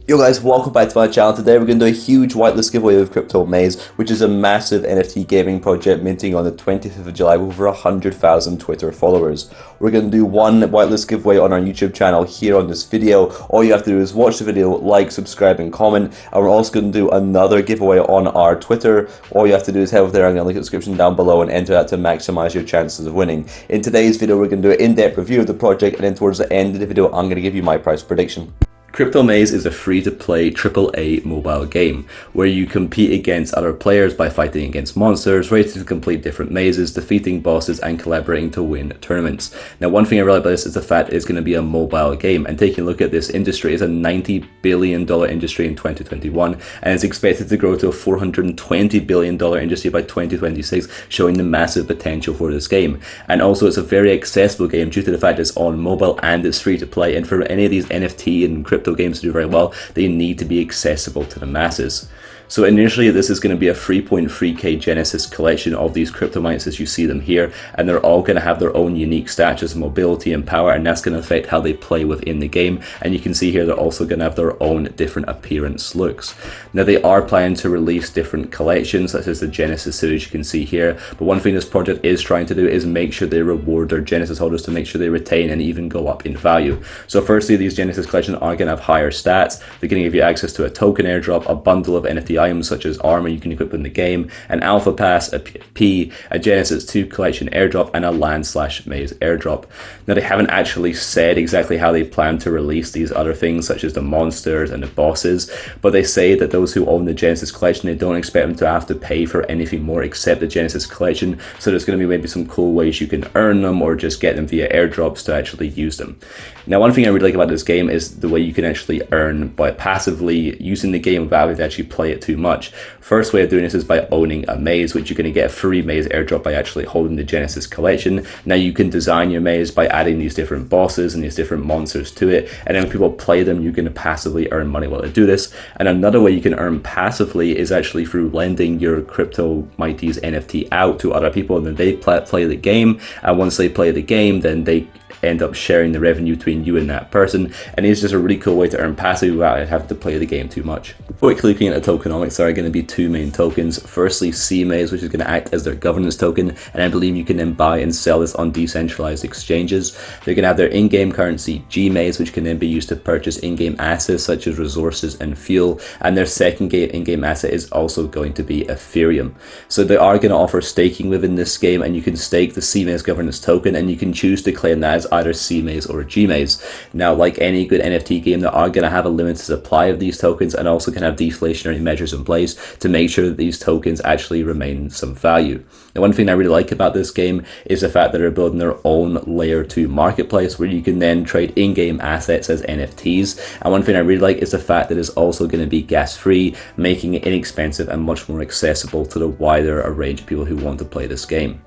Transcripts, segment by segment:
Yo guys, welcome back to my channel. Today we're going to do a huge whitelist giveaway of Crypto Maze, which is a massive NFT gaming project minting on the 25th of July with over 100,000 Twitter followers. We're going to do one whitelist giveaway on our YouTube channel here on this video. All you have to do is watch the video, like, subscribe, and comment. And we're also going to do another giveaway on our Twitter. All you have to do is head over there. I'm going to link the description down below and enter that to maximize your chances of winning. In today's video, we're going to do an in-depth review of the project, and then towards the end of the video, I'm going to give you my price prediction. Crypto Maze is a free-to-play AAA mobile game where you compete against other players by fighting against monsters, racing to complete different mazes, defeating bosses, and collaborating to win tournaments. Now, one thing I really like about this is the fact it's going to be a mobile game, and taking a look at this industry, is a $90 billion industry in 2021, and it's expected to grow to a $420 billion industry by 2026, showing the massive potential for this game. And also, it's a very accessible game due to the fact it's on mobile and it's free to play, and for any of these NFT and crypto games to do very well, they need to be accessible to the masses. So initially, this is going to be a 3.3k Genesis collection of these crypto mints as you see them here, and they're all going to have their own unique stats as mobility and power, and that's going to affect how they play within the game. And you can see here they're also going to have their own different appearance looks. Now, they are planning to release different collections such as the Genesis series you can see here, but one thing this project is trying to do is make sure they reward their Genesis holders to make sure they retain and even go up in value. So firstly, these Genesis collections are going to have higher stats. They're going to give you access to a token airdrop, a bundle of NFT items such as armor you can equip in the game, an alpha pass, a PFP, a Genesis 2 collection airdrop, and a land/maze airdrop. Now, they haven't actually said exactly how they plan to release these other things such as the monsters and the bosses, but they say that those who own the Genesis collection, they don't expect them to have to pay for anything more except the Genesis collection. So there's going to be maybe some cool ways you can earn them or just get them via airdrops to actually use them. Now, one thing I really like about this game is the way you can actually earn by passively using the game without having to actually play it too much. First way of doing this is by owning a maze, which you're going to get a free maze airdrop by actually holding the Genesis collection. Now, you can design your maze by adding these different bosses and these different monsters to it, and then when people play them, you're going to passively earn money while they do this. And another way you can earn passively is actually through lending your Crypto Mighties NFT out to other people, and then they play the game, and once they play the game, then they end up sharing the revenue between you and that person, and it's just a really cool way to earn passively without having to play the game too much. Quickly looking at the tokenomics, there are going to be two main tokens. Firstly, CMAze, which is going to act as their governance token, and I believe you can then buy and sell this on decentralized exchanges. They're going to have their in-game currency GMAze, which can then be used to purchase in-game assets such as resources and fuel, and their second in-game asset is also going to be Ethereum. So they are going to offer staking within this game, and you can stake the CMAze governance token, and you can choose to claim that as either CMAze or GMAze. Now, like any good NFT game, they are going to have a limited supply of these tokens, and also can have deflationary measures in place to make sure that these tokens actually remain some value. Now, one thing I really like about this game is the fact that they're building their own layer 2 marketplace where you can then trade in-game assets as NFTs. And one thing I really like is the fact that it's also going to be gas free, making it inexpensive and much more accessible to the wider range of people who want to play this game.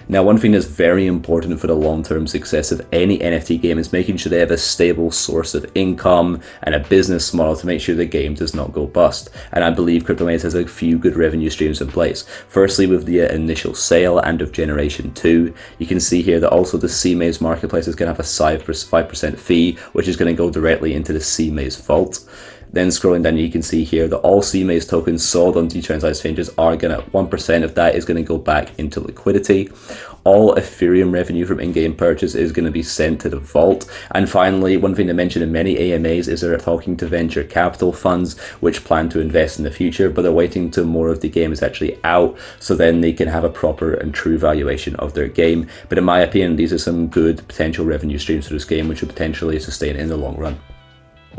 Now, one thing that's very important for the long-term success of any NFT game is making sure they have a stable source of income and a business model to make sure the game does not go bust. And I believe Crypto Maze has a few good revenue streams in place. Firstly, with the initial sale and of Generation 2, you can see here that also the CMAze marketplace is going to have a 5% fee, which is going to go directly into the CMAze vault. Then scrolling down, you can see here that all CMAze tokens sold on decentralized exchanges are going to, 1% of that is going to go back into liquidity. All Ethereum revenue from in-game purchase is going to be sent to the vault. And finally, one thing to mention in many AMAs is they're talking to venture capital funds which plan to invest in the future, but they're waiting until more of the game is actually out so then they can have a proper and true valuation of their game. But in my opinion, these are some good potential revenue streams for this game which will potentially sustain it in the long run.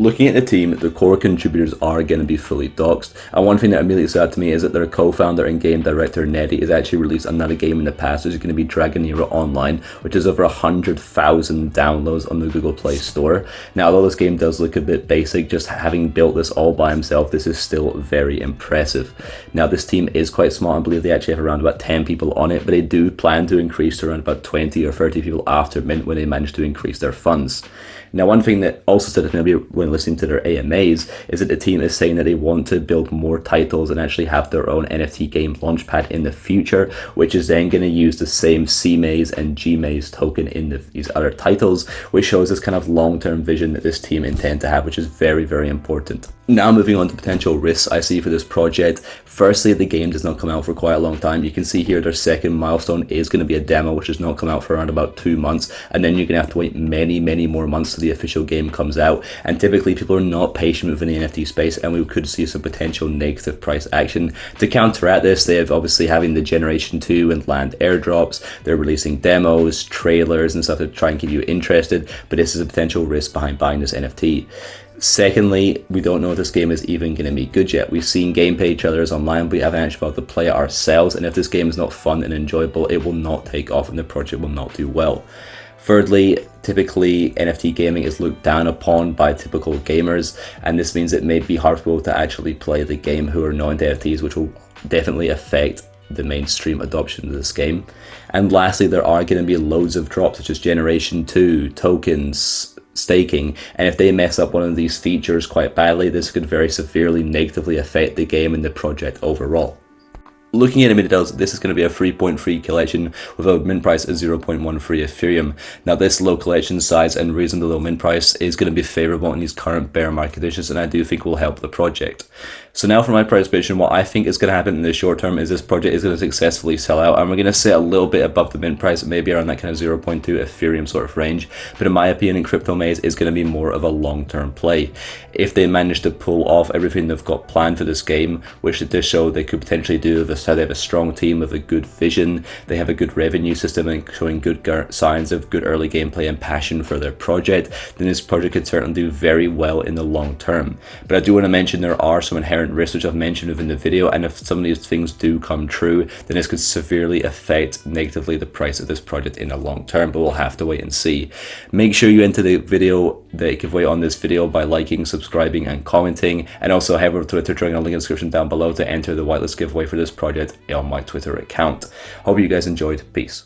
Looking at the team, the core contributors are going to be fully doxed, and one thing that immediately stood out to me is that their co-founder and game director Neddy has actually released another game in the past, which is going to be Dragon Nero Online, which is over 100,000 downloads on the Google Play Store. Now, although this game does look a bit basic, just having built this all by himself, this is still very impressive. Now, this team is quite small. I believe they actually have around about 10 people on it, but they do plan to increase to around about 20 or 30 people after mint when they manage to increase their funds. Now, one thing that also stood out to me when listening to their AMAs is that the team is saying that they want to build more titles and actually have their own NFT game launchpad in the future, which is then going to use the same CMAze and GMAze token in these other titles, which shows this kind of long-term vision that this team intend to have, which is very, very important. Now moving on to potential risks I see for this project. Firstly, the game does not come out for quite a long time. You can see here their second milestone is going to be a demo, which does not come out for around about 2 months, and then you're going to have to wait many more months till the official game comes out. And typically people are not patient within the NFT space, and we could see some potential negative price action. To counteract this, they have obviously having the Generation 2 and land airdrops. They're releasing demos, trailers and stuff to try and keep you interested, but this is a potential risk behind buying this NFT. Secondly, we don't know if this game is even going to be good yet. We've seen gameplay trailers online, but we haven't actually been able to play it ourselves, and if this game is not fun and enjoyable, it will not take off and the project will not do well. Thirdly, typically NFT gaming is looked down upon by typical gamers, and this means it may be hard for people to actually play the game who are not into NFTs, which will definitely affect the mainstream adoption of this game. And lastly, there are going to be loads of drops such as Generation 2, tokens, staking, and if they mess up one of these features quite badly, this could very severely negatively affect the game and the project overall. Looking at the details, this is going to be a 3.3 collection with a mint price of 0.13 Ethereum. Now this low collection size and reasonably low mint price is going to be favourable in these current bear market conditions, and I do think will help the project. So now for my price prediction, what I think is going to happen in the short term is this project is going to successfully sell out, and we're going to sit a little bit above the mint price, maybe around that kind of 0.2 Ethereum sort of range. But in my opinion, CryptoMaze is going to be more of a long-term play. If they manage to pull off everything they've got planned for this game, which they show they could potentially do, this how they have a strong team with a good vision, they have a good revenue system and showing good signs of good early gameplay and passion for their project, then this project could certainly do very well in the long term. But I do want to mention there are some inherent risks which I've mentioned within the video, and if some of these things do come true, then this could severely affect negatively the price of this project in the long term, but we'll have to wait and see. Make sure you enter the video, the giveaway on this video by liking, subscribing and commenting, and also head over to the Twitter link in the description down below to enter the whitelist giveaway for this project on my Twitter account. Hope you guys enjoyed. Peace.